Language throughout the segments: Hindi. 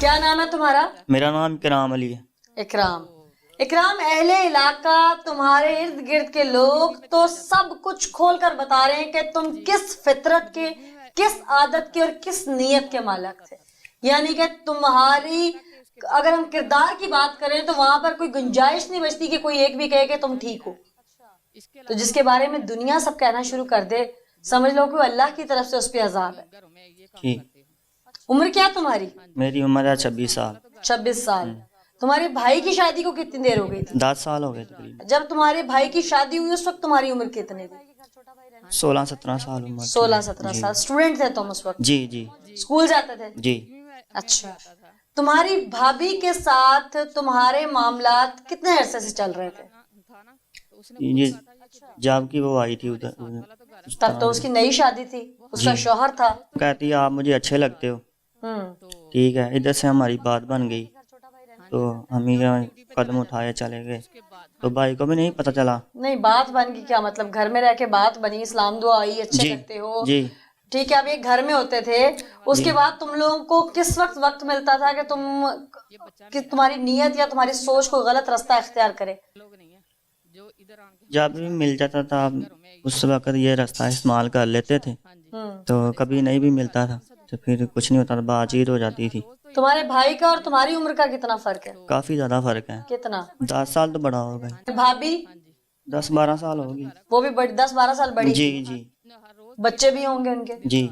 क्या नाम है तुम्हारा? मेरा नाम इकराम अली है। इकराम। इकराम, अहले इलाका, तुम्हारे इर्द गिर्द के लोग तो सब कुछ खोल कर बता रहे हैं कि तुम किस फितरत के, किस आदत के और किस नीयत के मालिक थे। यानी कि तुम्हारी, अगर हम किरदार की बात करें तो वहां पर कोई गुंजाइश नहीं बचती कि कोई एक भी कहे कि तुम ठीक हो। तो जिसके बारे में दुनिया सब कहना शुरू कर दे, समझ लो कि अल्लाह की तरफ से उस पर अजाब है। ठीक। उम्र क्या तुम्हारी? मेरी उम्र है 26 साल। 26 साल। तुम्हारे भाई की शादी को कितनी देर हो गई थी? 10 साल हो गए तकरीबन। जब तुम्हारे भाई की शादी हुई उस वक्त तुम्हारी उम्र कितनी थी? 16-17 साल उम्र थी। 16-17 जी। साल। स्टूडेंट थे तुम उस वक्त? जी जी स्कूल जाते थे? जी। अच्छा। तुम्हारी भाभी के साथ तुम्हारे मामलात कितने अरसे से चल रहे थे? ये जब की वो आई थी उधर उस तब तो उसकी नई शादी थी, उसका जी। शौहर था। कहती है आप मुझे अच्छे लगते हो। ठीक है, इधर से हमारी बात बन गई तो हम ही कदम उठाए चले गए, तो भाई को भी नहीं पता चला। नहीं, बात बन गई क्या मतलब? घर में रह के बात बनी, इस्लाम दुआ आई, अच्छे जी लगते हो, जी ठीक है। अब एक घर में होते थे, उसके बाद तुम लोगों को किस वक्त मिलता था कि तुम्हारी नीयत या तुम्हारी सोच को गलत रास्ता इख्तियार करे? जब भी मिल जाता था उस वक्त ये रास्ता इस्तेमाल कर लेते थे, तो कभी नहीं भी मिलता था तो फिर कुछ नहीं होता था, बातचीत हो जाती थी। तुम्हारे भाई का और तुम्हारी उम्र का कितना फर्क है? काफी ज्यादा फर्क है। कितना? 10 साल तो बड़ा हो गए। भाभी? 10-12 साल होगी। वो भी 10-12 साल बड़ी? जी जी बच्चे भी होंगे उनके? जी।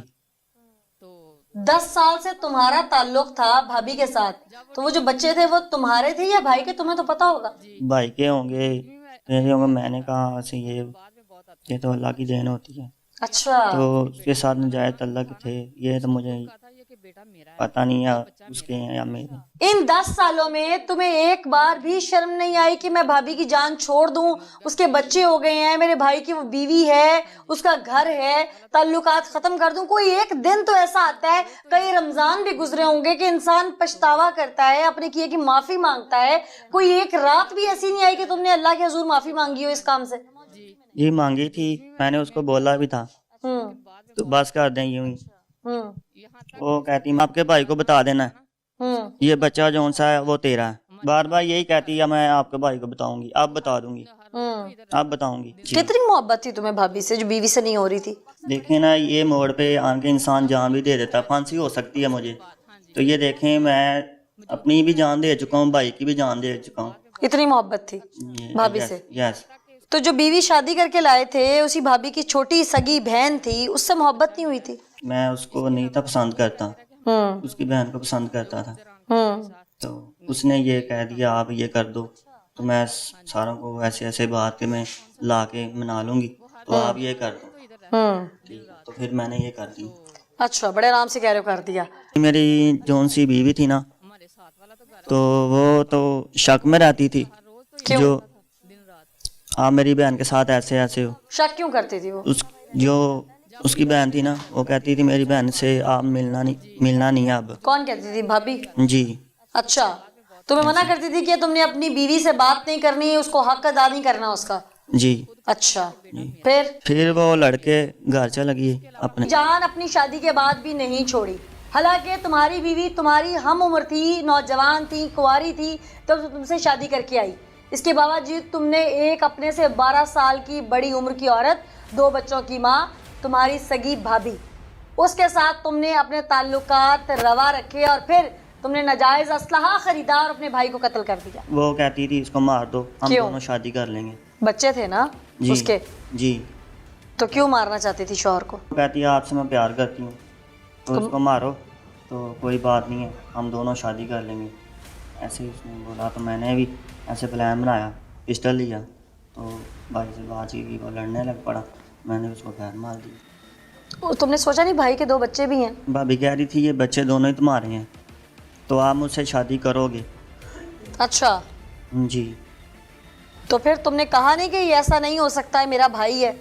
10 साल से तुम्हारा ताल्लुक था भाभी के साथ, तो वो जो बच्चे थे वो तुम्हारे थे या भाई के? तुम्हें तो पता होगा। भाई के होंगे, मेरे होंगे। मैंने कहा से ये तो अल्लाह की देन होती है। अच्छा। तो उसके साथ नाजायज तल्लक थे, ये तो मुझे पता नहीं है उसके हैं या मेरे। इन 10 सालों में तुम्हें एक बार भी शर्म नहीं आई कि मैं भाभी की जान छोड़ दूं, उसके बच्चे हो गए हैं, मेरे भाई की वो बीवी है, उसका घर है, ताल्लुकात खत्म कर दूं? कोई एक दिन तो ऐसा आता है, कई रमजान भी गुजरे होंगे, कि इंसान पछतावा करता है, अपने किए की माफी मांगता है। कोई एक रात भी ऐसी नहीं आई कि तुमने अल्लाह के हुजूर माफी मांगी हो इस काम से? जी मांगी थी, मैंने उसको बोला भी था तो बस कर दें यूं ही। वो कहती मैं आपके भाई को बता देना ये बच्चा जौन सा है वो तेरा है। बार बार यही कहती है मैं आपके भाई को बताऊंगी, अब बता दूंगी, अब बताऊंगी। कितनी मोहब्बत थी तुम्हें भाभी से जो बीवी से नहीं हो रही थी? देखिए ना, ये मोड़ पे आके इंसान जान भी दे देता, फांसी हो सकती है मुझे। तो ये देखें, मैं अपनी भी जान दे चुका हूँ, भाई की भी जान दे चुका हूँ। इतनी मोहब्बत थी भाभी से? यस। तो जो बीवी शादी करके लाए थे, उसी भाभी की छोटी सगी बहन थी, उससे मोहब्बत नहीं हुई थी? मैं उसको नहीं था पसंद करता, उसकी बहन को पसंद करता था। तो उसने ये कह दिया आप ये कर दो, तो मैं सारों को ऐसे ऐसे बात के मैं ला के मना लूंगी, तो आप ये कर दो। ठीक है, तो फिर मैंने ये कर दी। अच्छा, बड़े आराम से कह रहे हो कर दिया। मेरी जौन सी बीवी थी ना, तो वो तो शक में रहती थी। क्यों? जो आप मेरी बहन के साथ ऐसे ऐसे हो। शक क्यों करती थी वो? जो उसकी बहन थी ना, वो कहती थी मेरी बहन से आप मिलना नहीं है अब। कौन कहती थी? भाभी? जी। अच्छा, तुम्हें मना करती थी कि तुमने अपनी बीवी से बात नहीं करनी, उसको हक अदा नहीं करना उसका? जी। अच्छा, जी। फिर वो लड़के घर चला गई अपने। जान अपनी शादी के बाद भी नहीं छोड़ी, हालांकि तुम्हारी बीवी तुम्हारी हम उम्र थी, नौजवान थी, कुंवारी थी, तब तो तुमसे शादी करके आई। इसके बावजूद तुमने एक अपने से 12 साल की बड़ी उम्र की औरत, 2 बच्चों की माँ, तुम्हारी सगी भाभी, उसके साथ तुमने अपने ताल्लुकात रवा रखे और फिर तुमने नाजायज असलहा खरीदा और अपने भाई को कत्ल कर दिया। वो कहती थी इसको मार दो, हम दोनों शादी कर लेंगे। बच्चे थे ना जी, उसके? जी। तो क्यों मारना चाहती थी शौहर को? कहती है आपसे मैं प्यार करती हूँ, तो उसको मारो, तो कोई बात नहीं है, हम दोनों शादी कर लेंगे। ऐसे ही उसने बोला, तो मैंने भी ऐसे प्लान बनाया, पिस्टल लिया, तो भाई से बात की, वो लड़ने लग पड़ा, मैंने उसको खैर मार दी। तुमने सोचा नहीं भाई के 2 बच्चे भी हैं? भाभी कह रही थी ये बच्चे दोनों ही तुम्हारे हैं, तो आप मुझसे शादी करोगे? अच्छा जी। तो फिर तुमने कहा नहीं कि ये ऐसा नहीं हो सकता है, मेरा भाई है?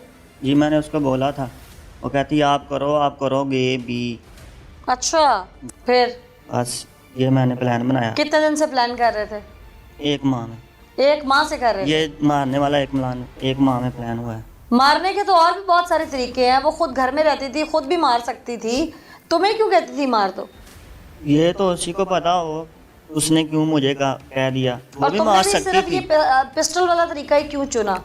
जी मैंने उसको बोला था, वो कहती आप करो, आप करोगे भी। अच्छा, फिर? बस ये मैंने प्लान बनाया। कितने दिन से प्लान कर रहे थे? 1 माह में। 1 माह से कर रहे थे? ये मारने वाला 1 माह में प्लान हुआ है। मारने के तो और भी बहुत सारे तरीके हैं, वो खुद घर में रहती थी, खुद भी मार सकती थी, तुम्हें क्यों कहती थी मार दो? ये तो उसी को पता हो, उसने क्यों मुझे कह दिया। वो और भी तुमने मार भी सकती सिर्फ ये थी। पिस्टल वाला तरीका ही क्यों चुना?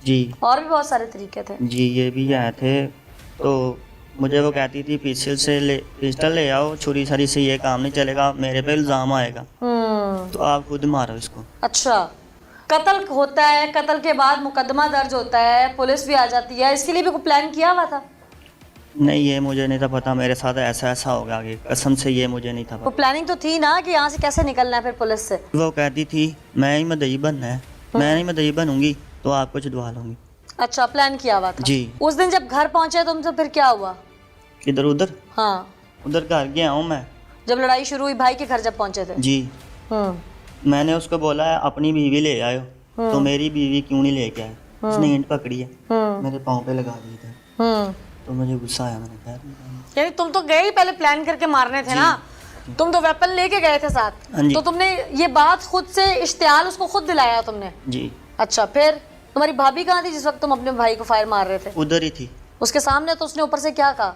जी और भी बहुत सारे तरीके थे। जी, ये भी आए थे। तो मुझे वो कहती थी पिस्टल ले आओ, छुरी छरी से ये काम नहीं चलेगा, मेरे पे इल्ज़ाम आएगा, तो आप खुद मारो इसको। अच्छा, कत्ल होता है, कत्ल के बाद मुकदमा दर्ज होता है, पुलिस भी आ जाती है, इसके लिए भी कोई प्लान किया हुआ था? नहीं, ये मुझे नहीं था पता मेरे साथ ऐसा ऐसा होगा आगे, कसम से ये मुझे नहीं था वो पता। प्लानिंग तो थी ना कि यहाँ से कैसे निकलना है फिर पुलिस से। वो कहती थी मैं ही मदई बनना है, मैं ही मदई बनूंगी तो आपको छुड़वा लूंगी। अच्छा, प्लान किया हुआ था। जी। उस दिन जब घर पहुंचे तुम तो फिर क्या हुआ? इधर उधर हाँ, उधर घर गया हूँ मैं। जब लड़ाई शुरू हुई भाई के घर जब पहुंचे थे। जी, हम्म मैंने उसको बोला है अपनी बीवी ले आयो, तो मेरी बीवी क्यों नहीं लेके आए। उसने ईंट पकड़ी है, मेरे पाँव पे लगा दी थी, तो मुझे गुस्सा आया, मैंने कहा यानी तुम तो गए ही पहले प्लान करके मारने थे ना, तुम तो वेपन लेके गए थे साथ। हाँ जी। तो तुमने ये बात खुद से इश्तियाल उसको खुद दिलाया तुमने? जी। अच्छा, फिर तुम्हारी भाभी कहाँ थी जिस वक्त तुम अपने भाई को फायर मार रहे थे? उधर ही थी। उसके सामने तो उसने ऊपर से क्या कहा?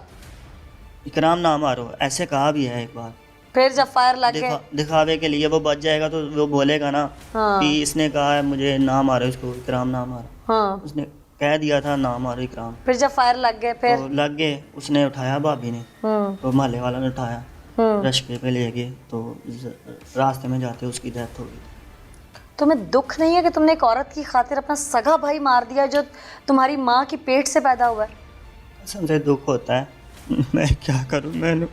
इकराम ना मारो, ऐसे कहा भी है एक बार। फिर जब फायर लग गए? दिखावे के लिए, वो बच जाएगा तो वो बोलेगा ना हाँ। कि इसने कहा है मुझे ना मारो, इसको इकराम ना मारो। हाँ, उसने कह दिया था ना मारो इकराम। फिर जब फायर लग गए फिर? तो लग गए, उसने उठाया भाभी ने, तो मोहल्ले वालों ने उठाया, रश्के पे ले गए, तो रास्ते में जाते उसकी डेथ हो गई। तुम्हें दुख नहीं है कि तुमने एक औरत की खातिर अपना सगा भाई मार दिया जो तुम्हारी माँ की पेट से पैदा हुआ है? कसम से दुख होता है, मैं क्या करूं।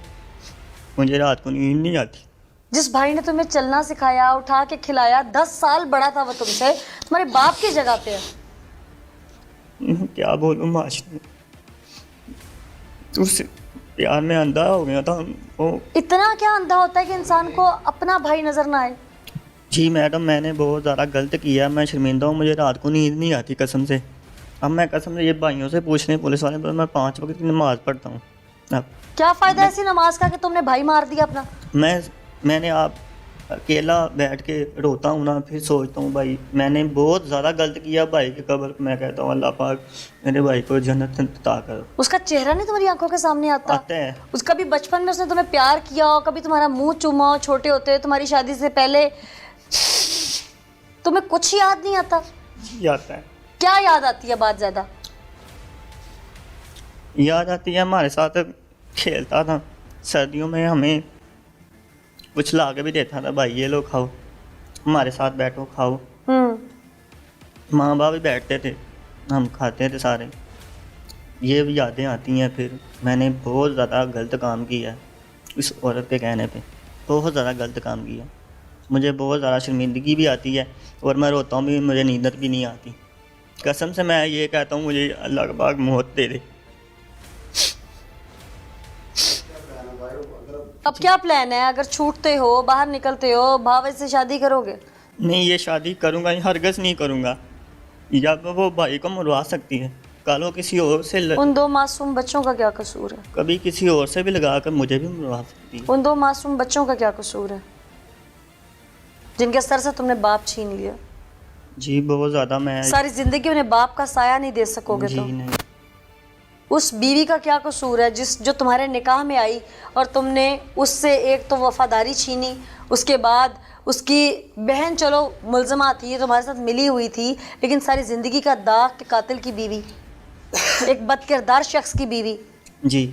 मुझे रात को नींद नहीं आती। जिस भाई ने तुम्हें चलना सिखाया, उठा के खिलाया, 10 साल बड़ा था वो तुमसे, तुम्हारे बाप की जगह पे है। क्या बोलूं, माशरे उससे प्यार में अंधा हो गया था वो। इतना क्या अंधा होता है कि इंसान को अपना भाई नजर ना आए? जी मैडम, मैंने बहुत ज़्यादा गलत किया, मैं शर्मिंदा हूँ, मुझे रात को नींद नहीं आती कसम से। अब मैं कसम से ये भाइयों से पूछने पुलिस वाले, पर मैं 5 वक्त की नमाज़ पढ़ता हूँ। अब क्या फायदा ऐसी नमाज का कि तुमने भाई मार दिया अपना? मैंने आप अकेला बैठ के रोता हूँ ना, फिर सोचता हूँ भाई मैंने बहुत ज़्यादा गलत किया भाई की कब्र। मैं कहता हूँ अल्लाह पाक मेरे भाई को जन्नत अता करो। उसका चेहरा नहीं तुम्हारी आंखों के सामने आता? आता है। उसका भी बचपन में उसने तुम्हें प्यार किया हो, कभी तुम्हारा मुंह चूमा हो छोटे होते, तुम्हारी शादी से पहले, तुम्हें कुछ याद नहीं आता? जी आता है। क्या याद आती है बात ज्यादा? याद आती है हमारे साथ खेलता था, सर्दियों में हमें कुछ ला के भी देता था, भाई ये लो खाओ, हमारे साथ बैठो खाओ। माँ बाप भी बैठते थे, हम खाते थे सारे। ये भी यादें आती हैं। फिर मैंने बहुत ज़्यादा गलत काम किया है इस औरत के कहने पे, बहुत ज़्यादा गलत काम किया। मुझे बहुत ज़्यादा शर्मिंदगी भी आती है और मैं रोता हूँ भी, मुझे नींद भी नहीं आती। कसम से मैं ये कहता हूँ मुझे अल्लाह का पाक मौत दे दे। अब क्या प्लान है? अगर छूटते हो, बाहर निकलते हो, भावे से शादी करोगे? नहीं, ये शादी करूँगा ही, हरगज़ नहीं करूँगा। या वो भाई को मरवा सकती है, कल वो किसी और से उन 2 मासूम बच्चों का क्या कसूर है? कभी किसी और से भी लगा कर मुझे भी मरवा सकती है। उन 2 मासूम बच्चों का क्या कसूर है जिनके सर से तुमने बाप छीन लिया? जी बहुत ज़्यादा। मैं सारी जिंदगी उन्हें बाप का साया नहीं दे सकोगे जी तो? नहीं। उस बीवी का क्या कसूर है जो तुम्हारे निकाह में आई और तुमने उससे एक तो वफादारी छीनी, उसके बाद उसकी बहन चलो मुलजमा थी, तुम्हारे साथ मिली हुई थी, लेकिन सारी ज़िंदगी का दाग के कातिल की बीवी, एक बदकिरदार शख्स की बीवी। जी